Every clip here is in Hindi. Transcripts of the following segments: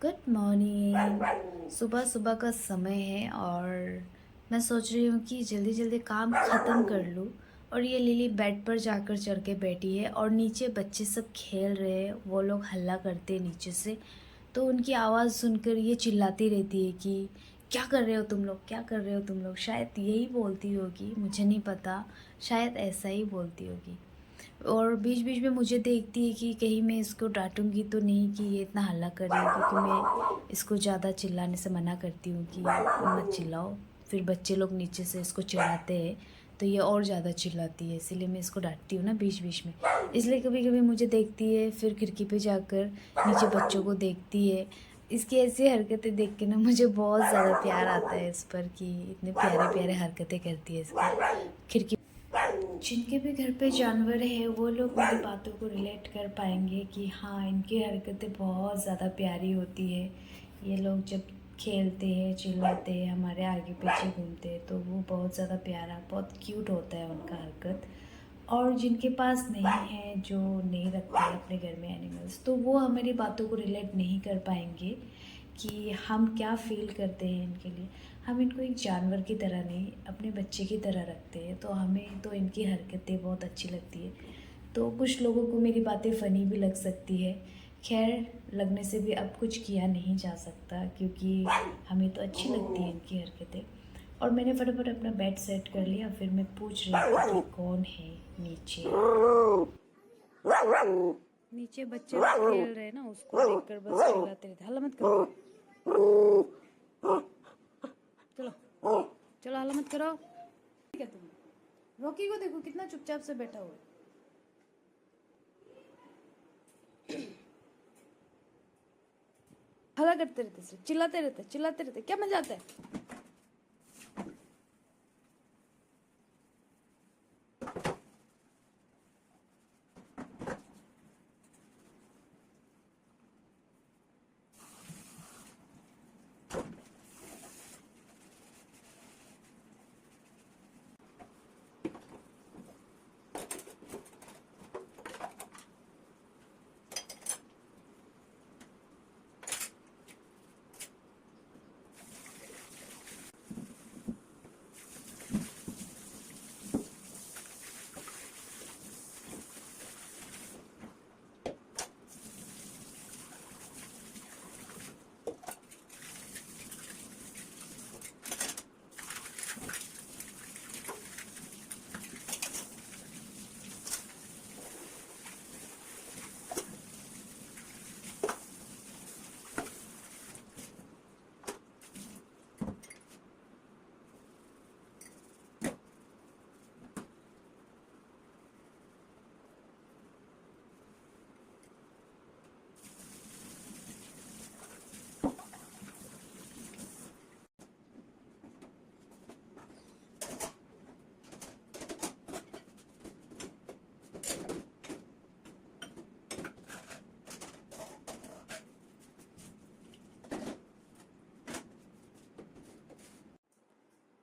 Good morning. सुबह सुबह का समय है और मैं सोच रही हूँ कि जल्दी जल्दी काम ख़त्म कर लूँ। और ये लिली बेड पर जाकर चढ़ के बैठी है और नीचे बच्चे सब खेल रहे हैं। वो लोग हल्ला करते हैं नीचे से, तो उनकी आवाज़ सुनकर ये चिल्लाती रहती है कि क्या कर रहे हो तुम लोग, क्या कर रहे हो तुम लोग। शायद यही बोलती होगी, मुझे नहीं पता, शायद ऐसा ही बोलती होगी। और बीच बीच में मुझे देखती है कि कहीं मैं इसको डांटूंगी तो नहीं कि ये इतना हल्ला कर रही है, क्योंकि मैं इसको ज़्यादा चिल्लाने से मना करती हूँ कि मत चिल्लाओ। फिर बच्चे लोग नीचे से इसको चिढ़ाते हैं तो ये और ज़्यादा चिल्लाती है, इसीलिए मैं इसको डांटती हूँ ना बीच बीच में। इसलिए कभी कभी मुझे देखती है, फिर खिड़की पे जाकर नीचे बच्चों को देखती है। इसकी ऐसी हरकतें देख के ना मुझे बहुत ज़्यादा प्यार आता है इस पर कि इतने प्यारे प्यारे हरकतें करती है इसको खिड़की। जिनके भी घर पे जानवर है वो लोग मेरी बातों को रिलेट कर पाएंगे कि हाँ, इनकी हरकतें बहुत ज़्यादा प्यारी होती है। ये लोग जब खेलते हैं, चिल्लाते हैं, हमारे आगे पीछे घूमते हैं तो वो बहुत ज़्यादा प्यारा, बहुत क्यूट होता है उनका हरकत। और जिनके पास नहीं है, जो नहीं रखते हैं अपने घर में एनिमल्स, तो वो हमारी बातों को रिलेट नहीं कर पाएंगे कि हम क्या फ़ील करते हैं इनके लिए। हम इनको एक जानवर की तरह नहीं, अपने बच्चे की तरह रखते हैं, तो हमें तो इनकी हरकतें बहुत अच्छी लगती है। तो कुछ लोगों को मेरी बातें फ़नी भी लग सकती है। खैर, लगने से भी अब कुछ किया नहीं जा सकता, क्योंकि हमें तो अच्छी लगती है इनकी हरकतें। और मैंने फटाफट अपना बेड सेट कर लिया, फिर मैं पूछ रही थी कि कौन है नीचे। नीचे बच्चे लोग खेल रहे हैं ना, उसको देखकर बस चिल्लाते रहते, हल्ला मत करो, चलो चलो, हल्ला मत करो। ठीक है, तुम रॉकी को देखो कितना चुपचाप से बैठा हुआ है। हल्ला करते रहते, सिर्फ चिल्लाते रहते, चिल्लाते रहते, क्या मजा आता है।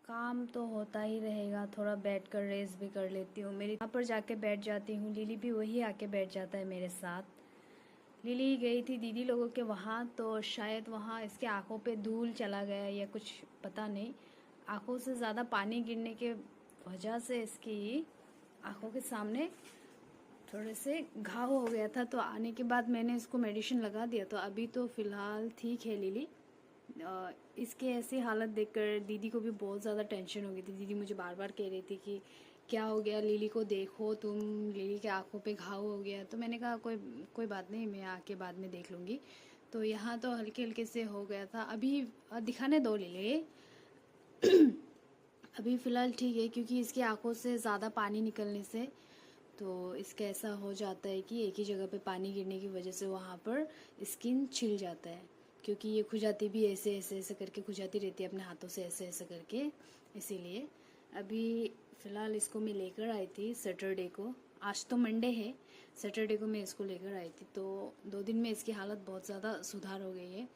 काम तो होता ही रहेगा, थोड़ा बैठ कर रेस्ट भी कर लेती हूँ। मेरी यहाँ पर जाके बैठ जाती हूँ, लिली भी वही आके बैठ जाता है मेरे साथ। लिली गई थी दीदी लोगों के वहाँ, तो शायद वहाँ इसके आँखों पे धूल चला गया या कुछ, पता नहीं। आँखों से ज़्यादा पानी गिरने के वजह से इसकी आँखों के सामने थोड़े से घाव हो गया था। तो आने के बाद मैंने इसको मेडिसिन लगा दिया, तो अभी तो फ़िलहाल ठीक है लिली। इसकी ऐसी हालत देखकर दीदी को भी बहुत ज़्यादा टेंशन हो गई थी। दीदी मुझे बार बार कह रही थी कि क्या हो गया लिली को, देखो तुम, लिली के आँखों पे घाव हो गया। तो मैंने कहा कोई कोई बात नहीं, मैं आके बाद में देख लूँगी। तो यहाँ तो हल्के हल्के से हो गया था। अभी दिखाने दो लिली, अभी फ़िलहाल ठीक है, क्योंकि इसकी आँखों से ज़्यादा पानी निकलने से तो इसका ऐसा हो जाता है कि एक ही जगह पे पानी गिरने की वजह से वहाँ पर स्किन छिल जाता है। क्योंकि ये खुजाती भी ऐसे ऐसे ऐसे करके खुजाती रहती है अपने हाथों से, ऐसे ऐसे करके। इसीलिए अभी फ़िलहाल इसको मैं लेकर आई थी सैटरडे को। आज तो मंडे है, सैटरडे को मैं इसको लेकर आई थी, तो 2 दिन में इसकी हालत बहुत ज़्यादा सुधार हो गई है।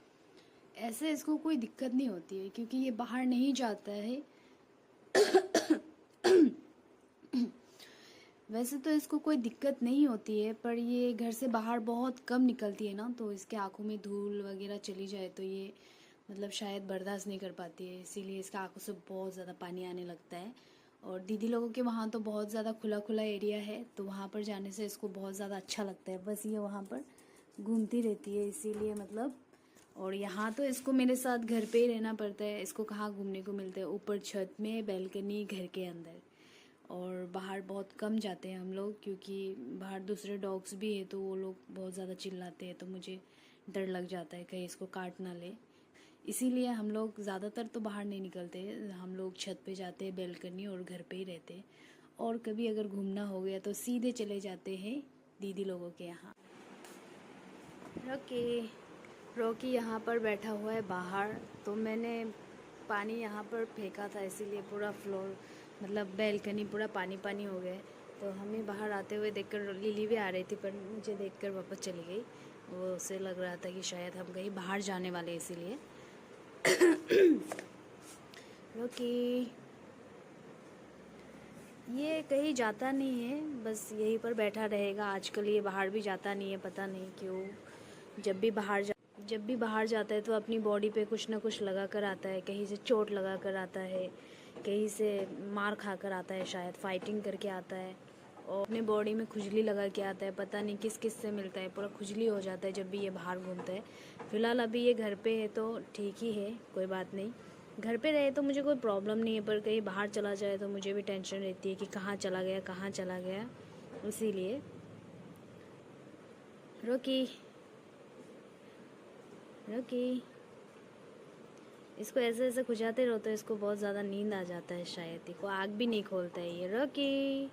ऐसे इसको कोई दिक्कत नहीं होती है, क्योंकि ये बाहर नहीं जाता है। वैसे तो इसको कोई दिक्कत नहीं होती है, पर ये घर से बाहर बहुत कम निकलती है ना, तो इसके आँखों में धूल वगैरह चली जाए तो ये मतलब शायद बर्दाश्त नहीं कर पाती है, इसीलिए इसके आँखों से बहुत ज़्यादा पानी आने लगता है। और दीदी लोगों के वहाँ तो बहुत ज़्यादा खुला खुला एरिया है, तो वहाँ पर जाने से इसको बहुत ज़्यादा अच्छा लगता है, बस ये वहाँ पर घूमती रहती है इसीलिए मतलब। और यहाँ तो इसको मेरे साथ घर पे ही रहना पड़ता है, इसको कहाँ घूमने को मिलता है, ऊपर छत में, बैल्कनी, घर के अंदर। और बाहर बहुत कम जाते हैं हम लोग, क्योंकि बाहर दूसरे डॉग्स भी हैं तो वो लोग बहुत ज़्यादा चिल्लाते हैं, तो मुझे डर लग जाता है कहीं इसको काट ना ले। इसीलिए हम लोग ज़्यादातर तो बाहर नहीं निकलते, हम लोग छत पे जाते हैं, बैल्कनी और घर पे ही रहते हैं। और कभी अगर घूमना हो गया तो सीधे चले जाते हैं दीदी लोगों के यहाँ। रॉकी रॉकी यहाँ पर बैठा हुआ है बाहर, तो मैंने पानी यहाँ पर फेंका था, इसीलिए पूरा फ्लोर मतलब बैल्कनी पूरा पानी पानी हो गया। तो हमें बाहर आते हुए देखकर लिली भी आ रही थी, पर मुझे देखकर वापस चली गई। वो उसे लग रहा था कि शायद हम कहीं बाहर जाने वाले, इसीलिए। रॉकी ये कहीं जाता नहीं है, बस यहीं पर बैठा रहेगा आजकल। ये बाहर भी जाता नहीं है, पता नहीं क्यों। जब भी बाहर जाता है तो अपनी बॉडी पे कुछ ना कुछ लगा कर आता है, कहीं से चोट लगा कर आता है, कहीं से मार खा कर आता है, शायद फाइटिंग करके आता है, और अपने बॉडी में खुजली लगा के आता है। पता नहीं किस किस से मिलता है, पूरा खुजली हो जाता है जब भी ये बाहर घूमता है। फ़िलहाल अभी ये घर पे है तो ठीक ही है, कोई बात नहीं। घर पे रहे तो मुझे कोई प्रॉब्लम नहीं है, पर कहीं बाहर चला जाए तो मुझे भी टेंशन रहती है कि कहाँ चला गया, कहाँ चला गया, इसीलिए। रोकी रोकी इसको ऐसे ऐसे खुजाते रहो तो इसको बहुत ज़्यादा नींद आ जाता है, शायद इसको आँख भी नहीं खोलता है ये। रोकी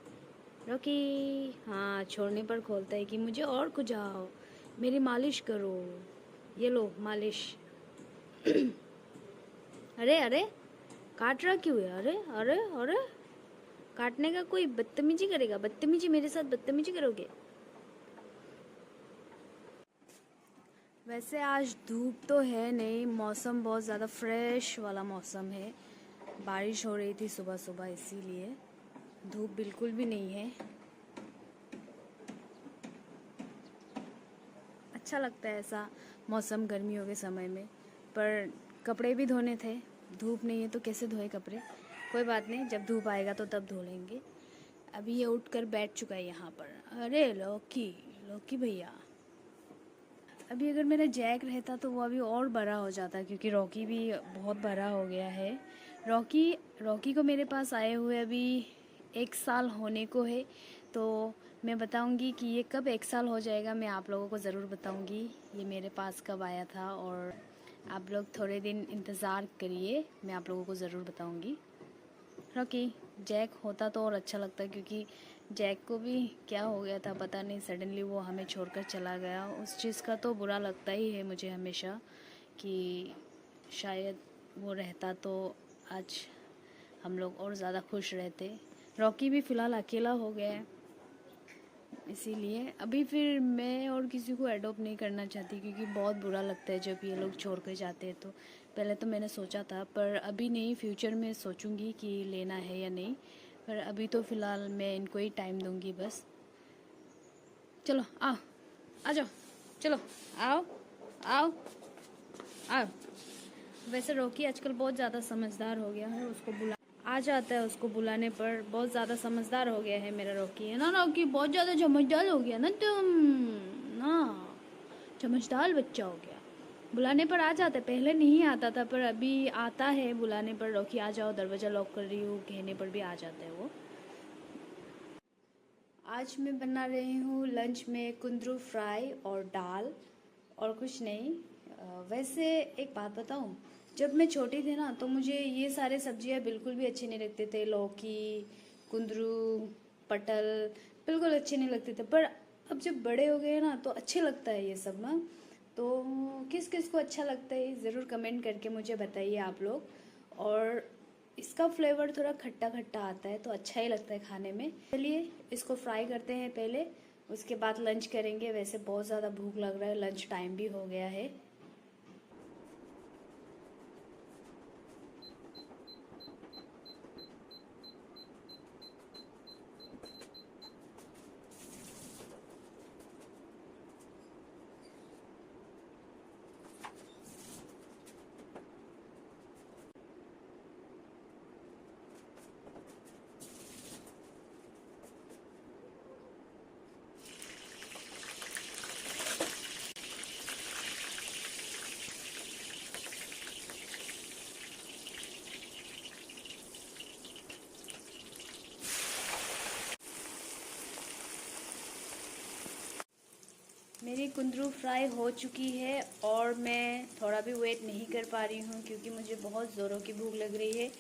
रोकी हाँ, छोड़ने पर खोलता है कि मुझे और खुजाओ, मेरी मालिश करो, ये लो मालिश। अरे अरे, काट रहा क्यों है? अरे अरे अरे, काटने का कोई बदतमीजी करेगा? बदतमीजी मेरे साथ बदतमीजी करोगे? वैसे आज धूप तो है नहीं, मौसम बहुत ज़्यादा फ्रेश वाला मौसम है। बारिश हो रही थी सुबह सुबह, इसीलिए धूप बिल्कुल भी नहीं है। अच्छा लगता है ऐसा मौसम गर्मियों के समय में, पर कपड़े भी धोने थे। धूप नहीं है तो कैसे धोए कपड़े? कोई बात नहीं, जब धूप आएगा तो तब धो लेंगे। अभी ये उठकर बैठ चुका है यहाँ पर। अरे लौकी लौकी भैया, अभी अगर मेरा जैक रहता तो वो अभी और बड़ा हो जाता, क्योंकि रॉकी भी बहुत बड़ा हो गया है। रॉकी रॉकी को मेरे पास आए हुए अभी 1 साल होने को है, तो मैं बताऊंगी कि ये कब 1 साल हो जाएगा, मैं आप लोगों को ज़रूर बताऊंगी ये मेरे पास कब आया था। और आप लोग थोड़े दिन इंतज़ार करिए, मैं आप लोगों को ज़रूर बताऊंगी। रॉकी जैक होता तो और अच्छा लगता, क्योंकि जैक को भी क्या हो गया था पता नहीं, सडनली वो हमें छोड़कर चला गया। उस चीज़ का तो बुरा लगता ही है मुझे हमेशा, कि शायद वो रहता तो आज हम लोग और ज़्यादा खुश रहते। रॉकी भी फ़िलहाल अकेला हो गया है, इसीलिए अभी फिर मैं और किसी को एडॉप्ट नहीं करना चाहती, क्योंकि बहुत बुरा लगता है जब ये लोग छोड़ कर जाते हैं। तो पहले तो मैंने सोचा था, पर अभी नहीं, फ्यूचर में सोचूंगी कि लेना है या नहीं, पर अभी तो फ़िलहाल मैं इनको ही टाइम दूंगी बस। चलो आओ, आ जाओ, चलो आओ आओ आओ। वैसे रॉकी आजकल बहुत ज़्यादा समझदार हो गया है, उसको बुला आ जाता है, उसको बुलाने पर बहुत ज़्यादा समझदार हो गया है मेरा रॉकी, है ना रॉकी? बहुत ज़्यादा समझदार हो गया ना तुम, ना समझदार बच्चा हो गया। बुलाने पर आ जाता है, पहले नहीं आता था पर अभी आता है बुलाने पर। रॉकी आ जाओ, दरवाज़ा लॉक कर रही हूँ कहने पर भी आ जाता है वो। आज मैं बना रही हूँ लंच में कुंदरू फ्राई और दाल, और कुछ नहीं। वैसे एक बात बताऊँ, जब मैं छोटी थी ना तो मुझे ये सारे सब्जियाँ बिल्कुल भी अच्छे नहीं लगते थे। लौकी, कुंदरू, पटल बिल्कुल अच्छे नहीं लगते थे, पर अब जब बड़े हो गए ना तो अच्छे लगता है ये सब ना। तो किस किस को अच्छा लगता है ज़रूर कमेंट करके मुझे बताइए आप लोग। और इसका फ्लेवर थोड़ा खट्टा खट्टा आता है तो अच्छा ही लगता है खाने में। चलिए इसको फ्राई करते हैं पहले, उसके बाद लंच करेंगे। वैसे बहुत ज़्यादा भूख लग रहा है, लंच टाइम भी हो गया है। मेरी कुंदरू फ्राई हो चुकी है और मैं थोड़ा भी वेट नहीं कर पा रही हूँ क्योंकि मुझे बहुत ज़ोरों की भूख लग रही है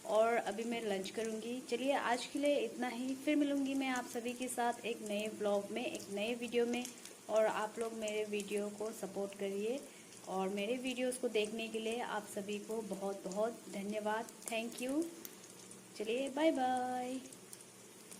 और अभी मैं लंच करूँगी। चलिए आज के लिए इतना ही, फिर मिलूँगी मैं आप सभी के साथ एक नए व्लॉग में, एक नए वीडियो में। और आप लोग मेरे वीडियो को सपोर्ट करिए और मेरे वीडियोस को देखने के लिए आप सभी को बहुत बहुत धन्यवाद। Thank you. चलिए बाय बाय।